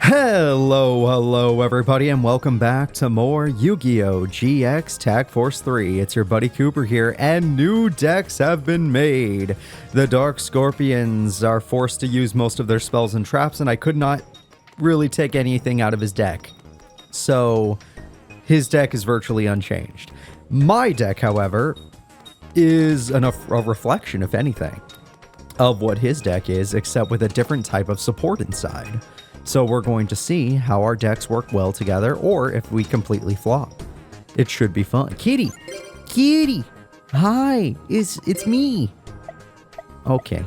Hello everybody, and welcome back to more Yu-Gi-Oh! GX Tag Force 3. It's your buddy Cooper here, and new decks have been made. The Dark Scorpions are forced to use most of their spells and traps, and I could not really take anything out of his deck. So, his deck is virtually unchanged. My deck, however, is a reflection, if anything, of what his deck is, except with a different type of support inside. So we're going to see how our decks work well together, or if we completely flop. It should be fun. Kitty! Kitty! Hi! It's me! Okay,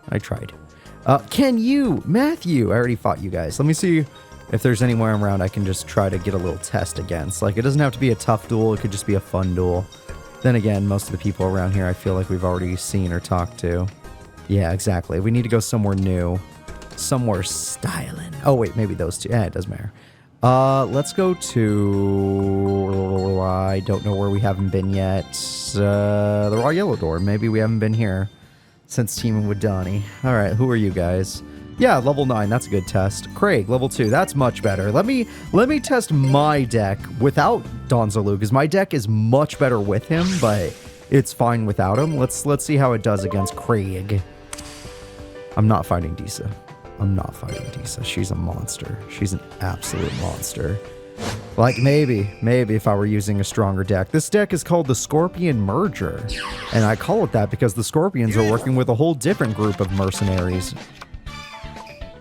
I tried. Can you? Matthew! I already fought you guys. Let me see if there's anywhere around I can just try to get a little test against. Like, it doesn't have to be a tough duel, it could just be a fun duel. Then again, most of the people around here I feel like we've already seen or talked to. Yeah, exactly. We need to go somewhere new. Somewhere styling. Oh, wait, maybe those two. It doesn't matter. Let's go to... I don't know where we haven't been yet. The Raw Yellow Door. Maybe we haven't been here since teaming with Donnie. All right, who are you guys? Yeah, level 9. That's a good test. Craig, level 2. That's much better. Let me test my deck without Donzalu, because my deck is much better with him, but it's fine without him. Let's see how it does against Craig. I'm not fighting Disa. I'm not fighting Disa. She's a monster. She's an absolute monster. Like, maybe if I were using a stronger deck. This deck is called the Scorpion Merger. And I call it that because the Scorpions are working with a whole different group of mercenaries.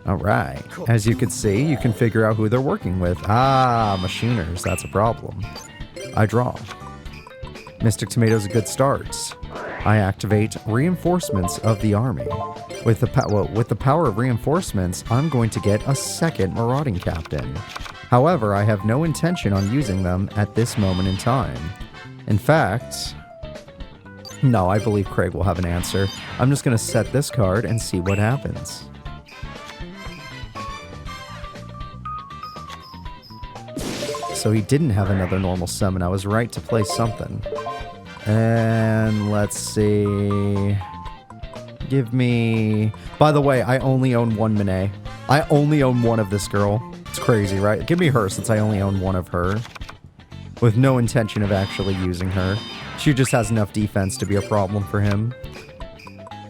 Alright. As you can see, you can figure out who they're working with. Ah, machiners. That's a problem. I draw. Mystic Tomato's a good start. I activate Reinforcements of the Army. With the power of Reinforcements, I'm going to get a second Marauding Captain. However, I have no intention on using them at this moment in time. In fact... No, I believe Craig will have an answer. I'm just going to set this card and see what happens. So he didn't have another normal summon. I was right to play something. And let's see... Give me... By the way, I only own one Monet. I only own one of this girl. It's crazy, right? Give me her, since I only own one of her. With no intention of actually using her. She just has enough defense to be a problem for him.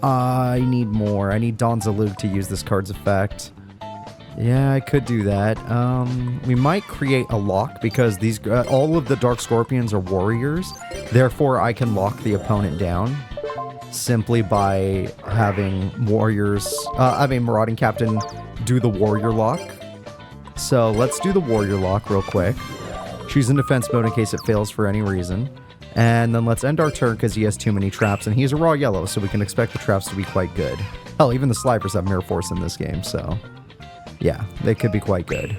I need more. I need Donzalu to use this card's effect. Yeah, I could do that. We might create a lock, because these all of the Dark Scorpions are warriors. Therefore, I can lock the opponent down. Simply by having Marauding Captain do the warrior lock. So let's do the warrior lock real quick. Choose in defense mode in case it fails for any reason. And then let's end our turn because he has too many traps, and he's a raw yellow, so we can expect the traps to be quite good. Hell, even the Slipers have Mirror Force in this game, so... Yeah, they could be quite good.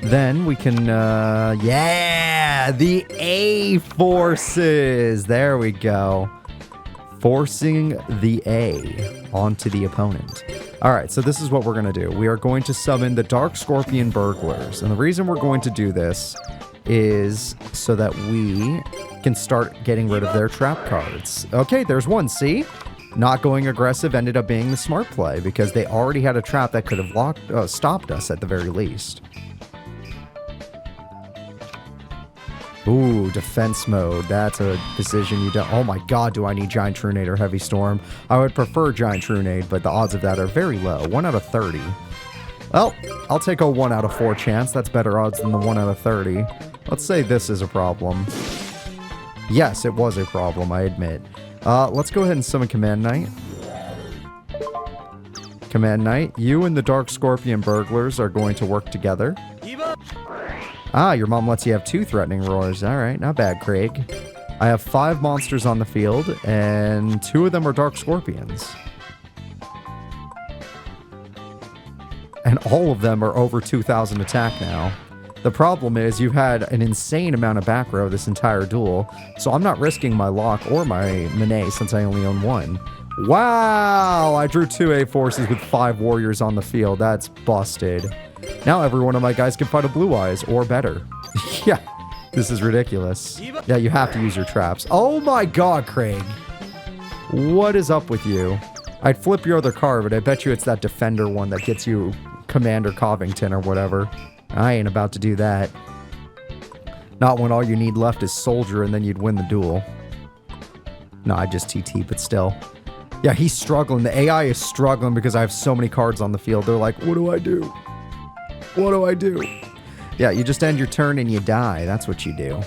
Then we can, yeah! The A forces! There we go. Forcing the A onto the opponent. Alright, so this is what we're going to do. We are going to summon the Dark Scorpion Burglars. And the reason we're going to do this is so that we can start getting rid of their trap cards. Okay, there's one, see? Not going aggressive ended up being the smart play, because they already had a trap that could have stopped us at the very least. Ooh, defense mode. That's a decision you don't... Oh my god, do I need Giant Trunade or Heavy Storm? I would prefer Giant Trunade, but the odds of that are very low. 1 out of 30. Well, I'll take a 1 out of 4 chance. That's better odds than the 1 out of 30. Let's say this is a problem. Yes, it was a problem, I admit. Let's go ahead and summon Command Knight. Command Knight, you and the Dark Scorpion Burglars are going to work together. Ah, your mom lets you have 2 threatening roars. Alright, not bad, Craig. I have 5 monsters on the field, and 2 of them are Dark Scorpions. And all of them are over 2,000 attack now. The problem is you've had an insane amount of back row this entire duel, so I'm not risking my lock or my Monet since I only own 1. Wow! I drew 2 A forces with 5 warriors on the field. That's busted. Now every one of my guys can fight a Blue Eyes, or better. Yeah, this is ridiculous. Yeah, you have to use your traps. Oh my god, Craig. What is up with you? I'd flip your other card, but I bet you it's that Defender one that gets you Commander Covington or whatever. I ain't about to do that. Not when all you need left is Soldier and then you'd win the duel. No, I just TT, but still. Yeah, he's struggling. The AI is struggling because I have so many cards on the field. They're like, what do I do? What do I do? Yeah, you just end your turn and you die. That's what you do.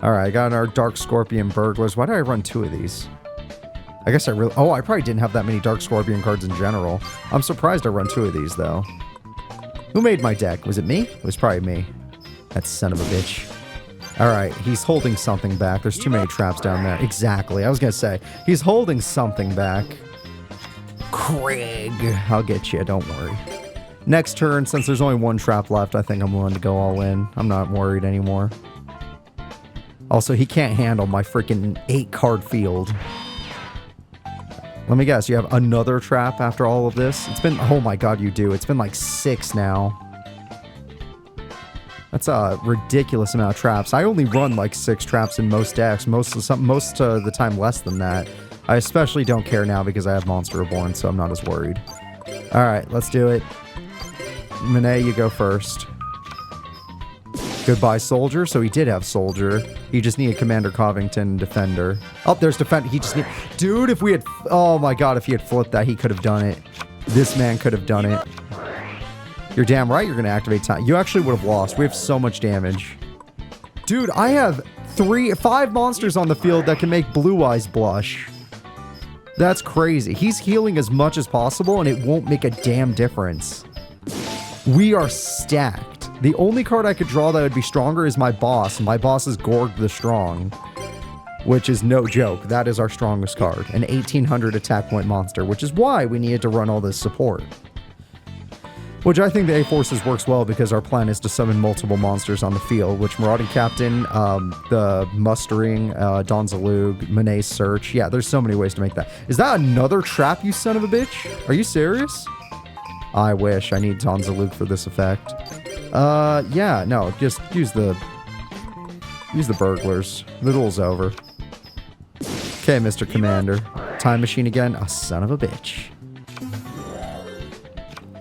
Alright, I got our Dark Scorpion Burglars. Why did I run 2 of these? I guess I really... Oh, I probably didn't have that many Dark Scorpion cards in general. I'm surprised I run 2 of these, though. Who made my deck? Was it me? It was probably me. That son of a bitch. Alright, he's holding something back. There's too many traps down there. Exactly. I was gonna say, he's holding something back. Craig. I'll get you, don't worry. Next turn, since there's only 1 trap left, I think I'm willing to go all in. I'm not worried anymore. Also, he can't handle my freaking 8-card field. Let me guess, you have another trap after all of this? It's been... Oh my god, you do. It's been like 6 now. That's a ridiculous amount of traps. I only run like 6 traps in most decks. Most of the time less than that. I especially don't care now because I have Monster Reborn, so I'm not as worried. Alright, let's do it. Monet, you go first. Goodbye, Soldier. So he did have Soldier. He just needed Commander Covington and Defender. Oh, there's Defender. He just need... Dude, if we had... Oh my god, if he had flipped that, he could have done it. This man could have done it. You're damn right you're going to activate time. You actually would have lost. We have so much damage. Dude, I have 5 monsters on the field that can make Blue Eyes blush. That's crazy. He's healing as much as possible, and it won't make a damn difference. We are stacked. The only card I could draw that would be stronger is my boss. My boss is Gorg the Strong, which is no joke. That is our strongest card. An 1800 attack point monster, which is why we needed to run all this support. Which I think the A-Forces works well because our plan is to summon multiple monsters on the field, which Marauding Captain, the Mustering, Donzalug, Monet's Search. Yeah, there's so many ways to make that. Is that another trap, you son of a bitch? Are you serious? I wish. I need Donzalug for this effect. Yeah, no, just use the burglars. The duel's over. Okay, Mr. Commander. Time machine again? Oh, son of a bitch.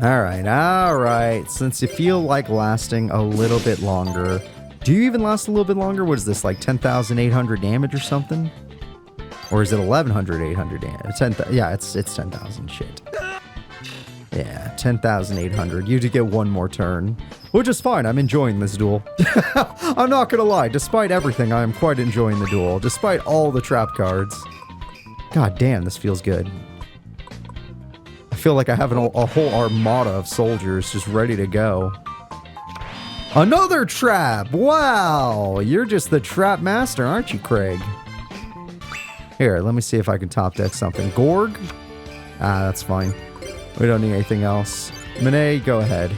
Alright. Since you feel like lasting a little bit longer... Do you even last a little bit longer? What is this, like 10,800 damage or something? Or is it 11,800 damage? Yeah, it's 10,000. Shit. Yeah, 10,800. You do get 1 more turn. Which is fine. I'm enjoying this duel. I'm not gonna lie. Despite everything, I am quite enjoying the duel. Despite all the trap cards. God damn, this feels good. I feel like I have a whole armada of soldiers just ready to go. Another trap! Wow! You're just the trap master, aren't you, Craig? Here, let me see if I can top deck something. Gorg? Ah, that's fine. We don't need anything else. Monet, go ahead.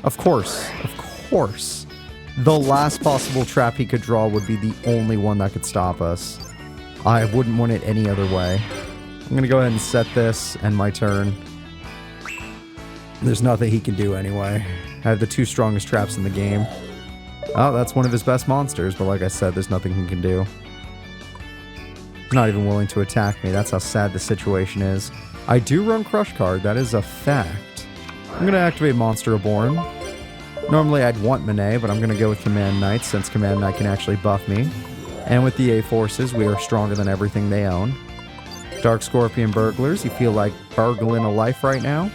Of course. The last possible trap he could draw would be the only one that could stop us. I wouldn't want it any other way. I'm going to go ahead and set this, and my turn. There's nothing he can do anyway. I have the 2 strongest traps in the game. Oh, that's one of his best monsters, but like I said, there's nothing he can do. He's not even willing to attack me. That's how sad the situation is. I do run Crush Card. That is a fact. I'm going to activate Monster Reborn. Normally I'd want Monet, but I'm going to go with Command Knight since Command Knight can actually buff me. And with the A-Forces, we are stronger than everything they own. Dark Scorpion Burglars. You feel like burgling a life right now?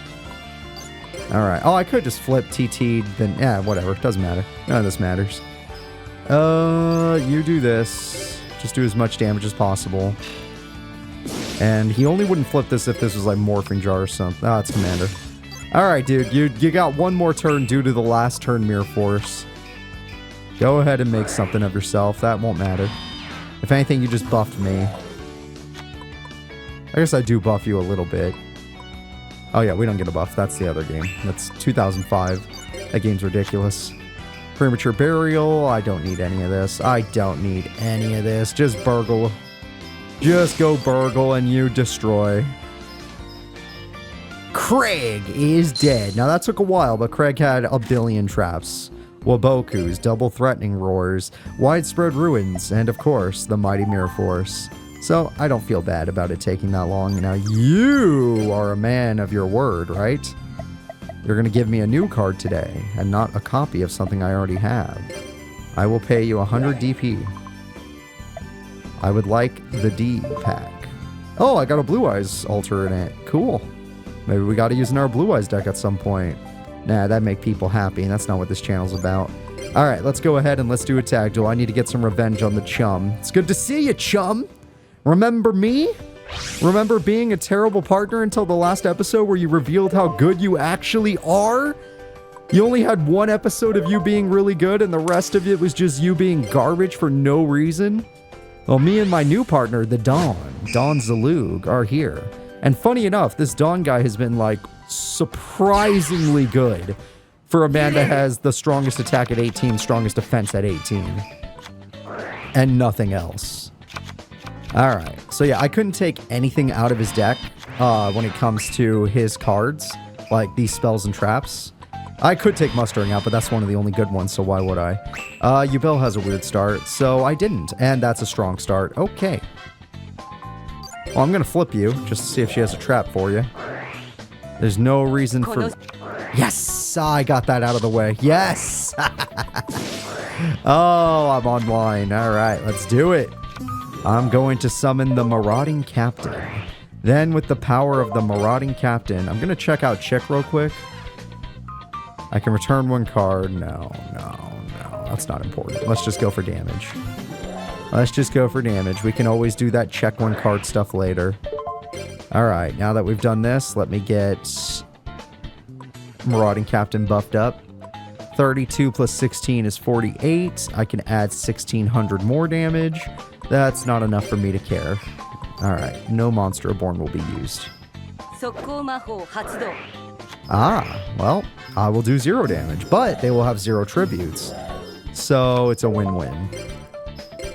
Alright. Oh, I could just flip TT, then... Yeah, whatever. Doesn't matter. None of this matters. You do this. Just do as much damage as possible. And he only wouldn't flip this if this was like Morphing Jar or something. Oh, it's Commander. Alright, dude. You got 1 more turn due to the last turn Mirror Force. Go ahead and make something of yourself. That won't matter. If anything, you just buffed me. I guess I do buff you a little bit. Oh yeah, we don't get a buff. That's the other game. That's 2005. That game's ridiculous. Premature Burial. I don't need any of this. I don't need any of this. Just burgle. Just go burgle and you destroy. Craig is dead. Now that took a while, but Craig had a billion traps. Wabokus, double threatening roars, widespread ruins, and of course, the mighty Mirror Force. So I don't feel bad about it taking that long. Now you are a man of your word, right? You're going to give me a new card today and not a copy of something I already have. I will pay you 100 DP. I would like the D pack. Oh, I got a Blue Eyes altar in it. Cool. Maybe we got to use in our Blue Eyes deck at some point. Nah, that'd make people happy, and that's not what this channel's about. Alright, let's go ahead and let's do a tag duel. I need to get some revenge on the Chum. It's good to see you, Chum! Remember me? Remember being a terrible partner until the last episode where you revealed how good you actually are? You only had one episode of you being really good, and the rest of it was just you being garbage for no reason? Well, me and my new partner, the Don Zalug, are here. And funny enough, this Don guy has been, like, surprisingly good for a man that has the strongest attack at 18, strongest defense at 18. And nothing else. Alright, so yeah, I couldn't take anything out of his deck when it comes to his cards, like these spells and traps. I could take Mustering out, but that's one of the only good ones, so why would I? Yubel has a weird start, so I didn't, and that's a strong start. Okay. Well, I'm gonna flip you, just to see if she has a trap for you. There's no reason for... Yes! I got that out of the way. Yes! Oh, I'm online. Alright, let's do it. I'm going to summon the Marauding Captain. Then, with the power of the Marauding Captain, I'm going to check out Chick real quick. I can return one card. No. That's not important. Let's just go for damage. Let's just go for damage. We can always do that check one card stuff later. Alright, now that we've done this, let me get Marauding Captain buffed up. 32 plus 16 is 48. I can add 1600 more damage. That's not enough for me to care. Alright, no Monster Reborn will be used. Ah, well, I will do 0 damage, but they will have 0 tributes. So it's a win-win.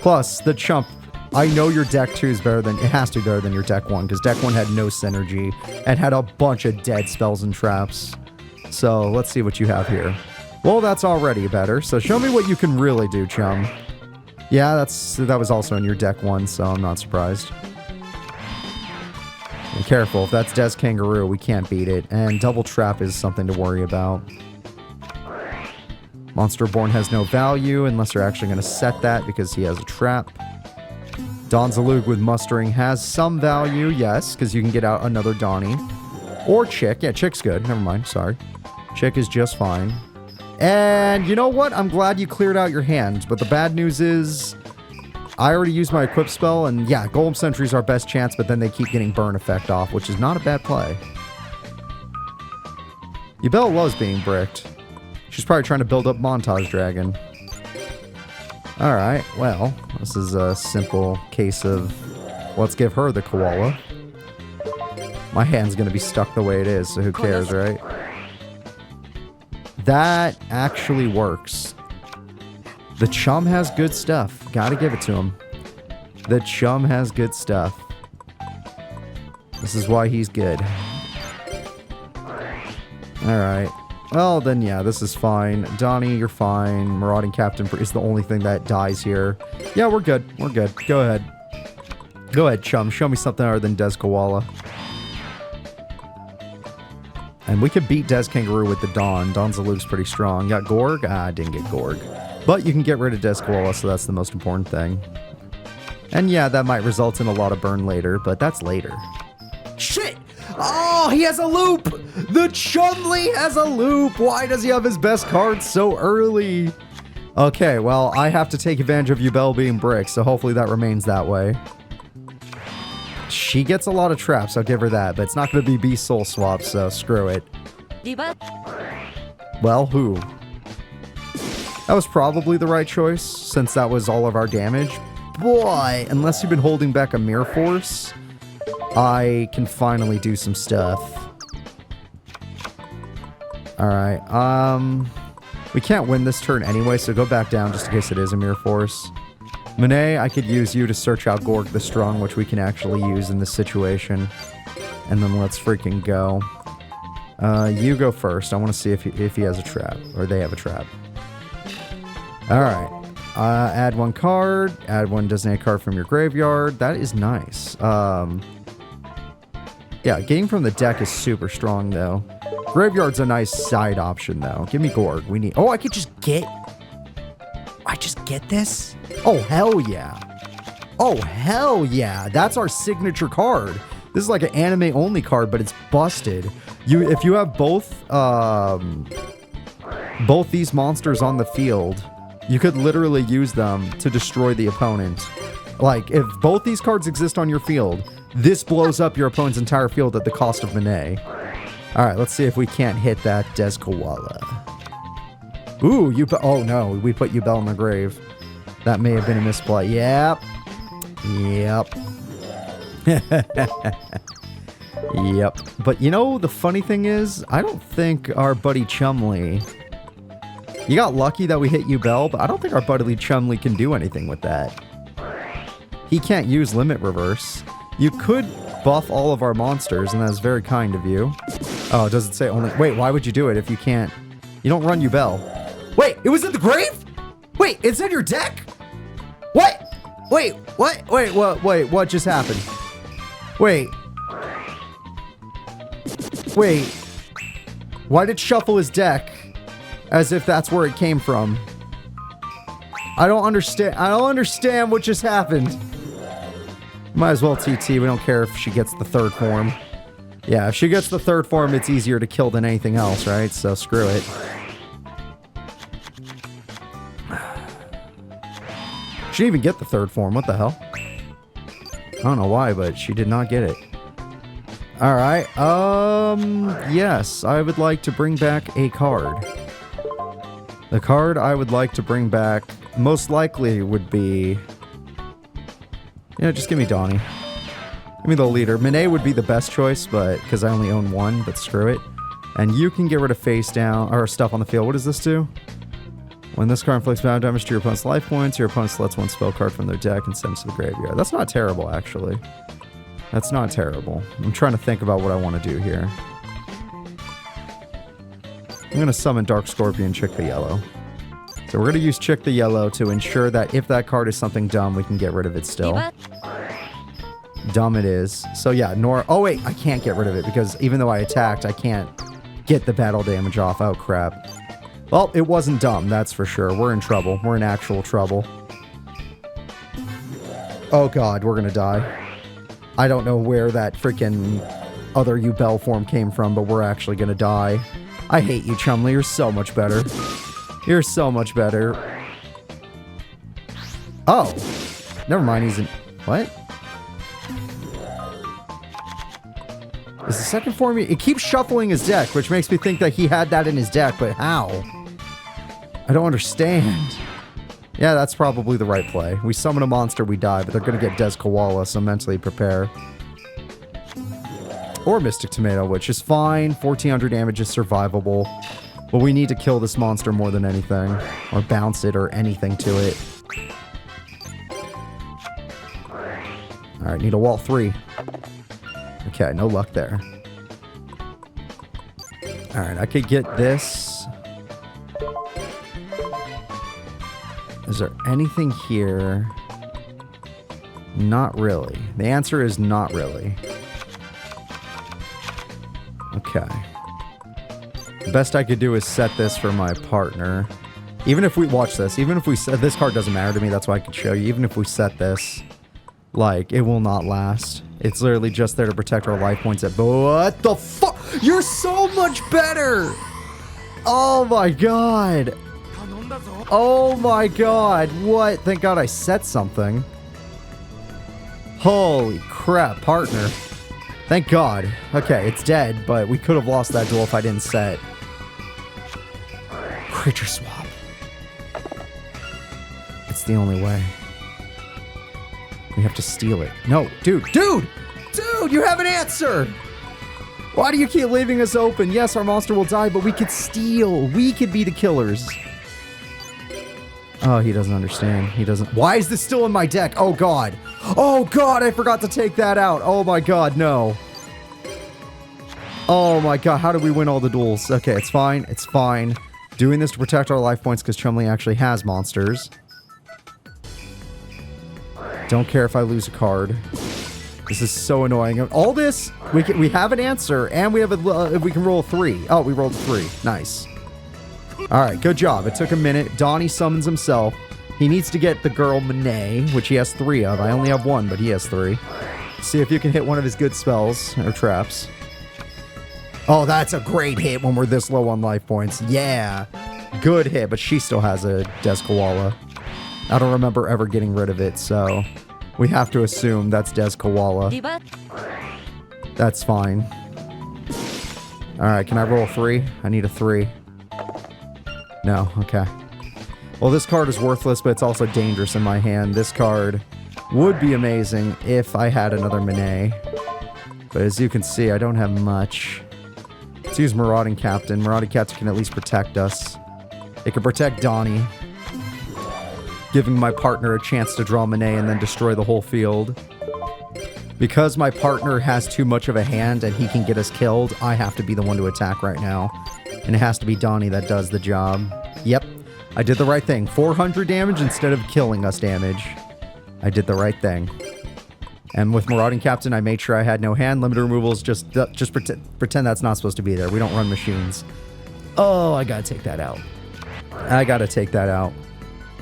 Plus, the Chump, I know your deck 2 is better than, it has to be better than your deck 1, because deck 1 had no synergy and had a bunch of dead spells and traps. So let's see what you have here. Well, that's already better, so show me what you can really do, Chum. Yeah, that was also in your deck 1, so I'm not surprised. Be careful, if that's Des Kangaroo, we can't beat it. And Double Trap is something to worry about. Monster Born has no value unless you're actually going to set that because he has a trap. Don Zalug with Mustering has some value, yes, because you can get out another Donnie. Or Chick. Yeah, Chick's good. Never mind, sorry. Chick is just fine. And you know what? I'm glad you cleared out your hand, but the bad news is I already used my equip spell, and yeah, Golem Sentry's our best chance, but then they keep getting burn effect off, which is not a bad play. Yubel loves being bricked. She's probably trying to build up Montage Dragon. Alright, well, this is a simple case of let's give her the koala. My hand's gonna be stuck the way it is, so who cares, right? That actually works. The Chum has good stuff. Gotta give it to him. The Chum has good stuff. This is why he's good. Alright. Well, then yeah, this is fine. Donnie, you're fine. Marauding Captain is the only thing that dies here. Yeah, we're good. We're good. Go ahead. Go ahead, Chum. Show me something other than Des Koala. And we could beat Des Kangaroo with the Don. Don Zalug's pretty strong. Got Gorg? Ah, I didn't get Gorg. But you can get rid of Des Koala, so that's the most important thing. And yeah, that might result in a lot of burn later, but that's later. Shit! Oh, he has a loop! The Chumley has a loop! Why does he have his best card so early? Okay, well, I have to take advantage of Yubel being brick, so hopefully that remains that way. She gets a lot of traps, I'll give her that, but it's not going to be Beast Soul Swap, so screw it. Well, who? That was probably the right choice, since that was all of our damage. Boy, unless you've been holding back a Mirror Force, I can finally do some stuff. Alright, we can't win this turn anyway, so go back down just in case it is a Mirror Force. Monet, I could use you to search out Gorg the Strong, which we can actually use in this situation. And then let's freaking go. You go first. I want to see if he has a trap, or they have a trap. Alright. Add one card. Add one designated card from your graveyard. That is nice. Yeah, getting from the deck is super strong, though. Graveyard's a nice side option, though. Give me Gorg. We need... Oh, I could just get... I just get this? Oh, hell yeah. Oh, hell yeah. That's our signature card. This is like an anime-only card, but it's busted. If you have both these monsters on the field, you could literally use them to destroy the opponent. Like, if both these cards exist on your field, this blows up your opponent's entire field at the cost of Monet. Alright, let's see if we can't hit that Des Koala. Ooh, oh no, we put Yubel in the grave. That may have been a misplay. Yep. Yep. Yep. But you know, the funny thing is, I don't think our buddy Chumley... You got lucky that we hit Yubel, but I don't think our buddy Chumley can do anything with that. He can't use Limit Reverse. You could buff all of our monsters, and that's very kind of you. Oh, does it say only... Wait, why would you do it if you can't... You don't run Yubel. Wait, it was in the grave? Wait, it's in your deck? What? Wait, what? Wait, what just happened? Wait. Wait. Why did it shuffle his deck? As if that's where it came from. I don't understand what just happened. Might as well TT. We don't care if she gets the third form. Yeah, if she gets the third form, it's easier to kill than anything else, right? So screw it. She didn't even get the third form. What the hell? I don't know why, but she did not get it. Alright, yes, I would like to bring back a card. The card I would like to bring back most likely would be... Yeah, just give me Donnie. Give me the leader. Monet would be the best choice, but because I only own one, but screw it. And you can get rid of face down, or stuff on the field. What does this do? When this card inflicts battle damage to your opponent's life points, your opponent selects one spell card from their deck and sends it to the graveyard. That's not terrible, actually. That's not terrible. I'm trying to think about what I want to do here. I'm going to summon Dark Scorpion, Chick the Yellow. So we're going to use Chick the Yellow to ensure that if that card is something dumb, we can get rid of it still. Dumb it is. So yeah, Nora... Oh wait, I can't get rid of it because even though I attacked, I can't get the battle damage off. Oh crap. Well, it wasn't dumb, that's for sure. We're in trouble. We're in actual trouble. Oh god, we're going to die. I don't know where that freaking other Yubel form came from, but we're actually going to die. I hate you, Chumley. You're so much better. You're so much better. Oh. Never mind, he's in... What? Is the second form... It keeps shuffling his deck, which makes me think that he had that in his deck, but how? I don't understand. Yeah, that's probably the right play. We summon a monster, we die, but they're going to get Des Koala, so mentally prepare. Or Mystic Tomato, which is fine. 1400 damage is survivable. But we need to kill this monster more than anything. Or bounce it, or anything to it. Alright, need a wall 3. Okay, no luck there. Alright, I could get this. Is there anything here? Not really. The answer is not really. Okay. The best I could do is set this for my partner. Even if we... Watch this. Even if we set... This card doesn't matter to me. That's why I could show you. Even if we set this, like, it will not last. It's literally just there to protect our life points at... What the fuck? You're so much better! Oh my god! Oh my god! What? Thank god I set something. Holy crap, partner. Thank god. Okay, it's dead, but we could have lost that duel if I didn't set. Creature swap. It's the only way. We have to steal it. No, dude, dude! Dude, you have an answer! Why do you keep leaving us open? Yes, our monster will die, but we could steal. We could be the killers. Oh, he doesn't understand. He doesn't... Why is this still in my deck? Oh, God. Oh, God, I forgot to take that out. Oh, my God, no. Oh, my God, how did we win all the duels? Okay, it's fine. It's fine. Doing this to protect our life points because Chumley actually has monsters. don't care if I lose a card. This is so annoying. All this, we have an answer, and we have we can roll a 3. Oh, we rolled a 3. Nice. All right, good job. It took a minute. Donnie summons himself. He needs to get the girl Monet, which he has 3 of. I only have 1, but he has 3. See if you can hit one of his good spells or traps. Oh, that's a great hit when we're this low on life points. Yeah. Good hit, but she still has a Koala. I don't remember ever getting rid of it, so we have to assume that's Koala. That's fine. All right, can I roll a 3? I need a 3. No, okay. Well, this card is worthless, but it's also dangerous in my hand. This card would be amazing if I had another Monet. But as you can see, I don't have much. Let's use Marauding Captain. Marauding Captain can at least protect us. It can protect Donnie, giving my partner a chance to draw Monet and then destroy the whole field. Because my partner has too much of a hand and he can get us killed, I have to be the one to attack right now. And it has to be Donnie that does the job. Yep, I did the right thing. 400 damage instead of killing us damage. I did the right thing. And with Marauding Captain, I made sure I had no hand. Limited removals, just pretend that's not supposed to be there. We don't run machines. Oh, I gotta take that out. I gotta take that out.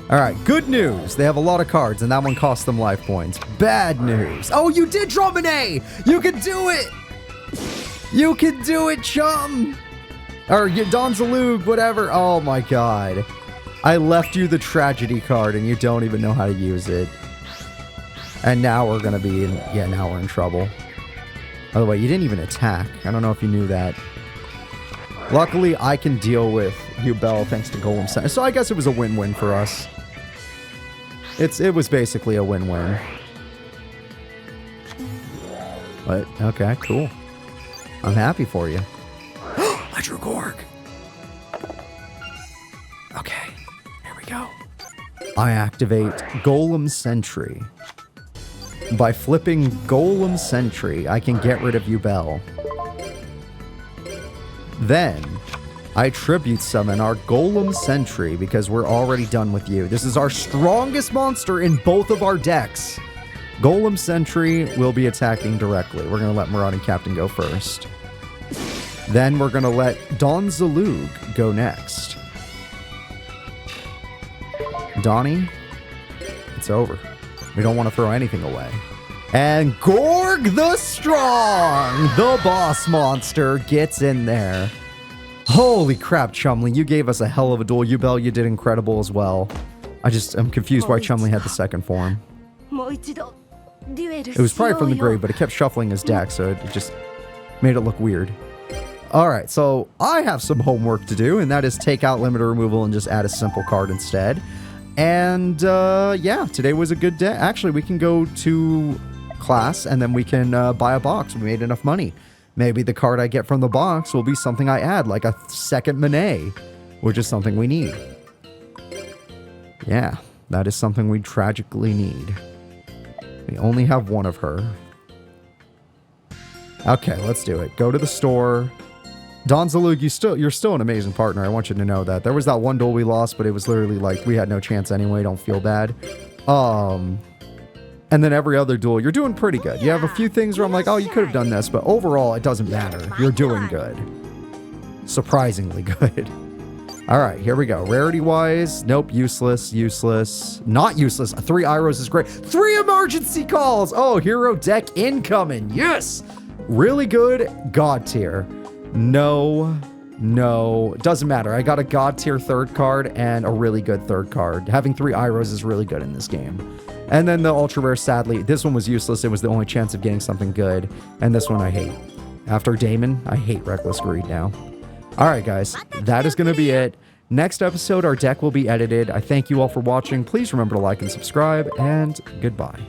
Alright, good news. They have a lot of cards, and that one costs them life points. Bad news. Oh, you did draw Monet! You can do it! You can do it, chum! Or Don Zalug, whatever. Oh my god. I left you the tragedy card, and you don't even know how to use it. And now we're gonna be in... Yeah, now we're in trouble. By the way, you didn't even attack. I don't know if you knew that. Luckily, I can deal with Duel thanks to Golem Center. So I guess it was a win-win for us. It was basically a win-win. But, okay, cool. I'm happy for you. I drew Gorg. Okay, here we go. I activate Golem Sentry. By flipping Golem Sentry, I can get rid of Duel. Then, I tribute summon our Golem Sentry because we're already done with you. This is our strongest monster in both of our decks. Golem Sentry will be attacking directly. We're going to let Marauding Captain go first. Then we're going to let Don Zalug go next. Donnie, it's over. We don't want to throw anything away. And Gorg the Strong, the boss monster, gets in there. Holy crap, Chumley, you gave us a hell of a duel. Duel, you did incredible as well. I'm confused why Chumley had the second form. It was probably from the grave, but it kept shuffling his deck, so it just made it look weird. Alright, so I have some homework to do, and that is take out limiter removal and just add a simple card instead. And, yeah, today was a good day. Actually, we can go to class, and then we can buy a box. We made enough money. Maybe the card I get from the box will be something I add, like a second Monet, which is something we need. Yeah, that is something we tragically need. We only have one of her. Okay, let's do it. Go to the store. Don Zalug, you're still an amazing partner. I want you to know that. There was that one duel we lost, but it was literally like we had no chance anyway. Don't feel bad. And then every other duel, you're doing pretty good. You have a few things where I'm like, oh, you could have done this, but overall, it doesn't matter. You're doing good. Surprisingly good. All right, here we go. Rarity-wise, nope, useless, useless. Not useless. 3 Iros is great. 3 emergency calls! Oh, hero deck incoming. Yes! Really good. God tier. No. Doesn't matter. I got a God tier third card and a really good third card. Having 3 Iros is really good in this game. And then the ultra rare, sadly, this one was useless. It was the only chance of getting something good. And this one I hate. After Damon, I hate Reckless Greed now. All right, guys, that is going to be it. Next episode, our deck will be edited. I thank you all for watching. Please remember to like and subscribe, and goodbye.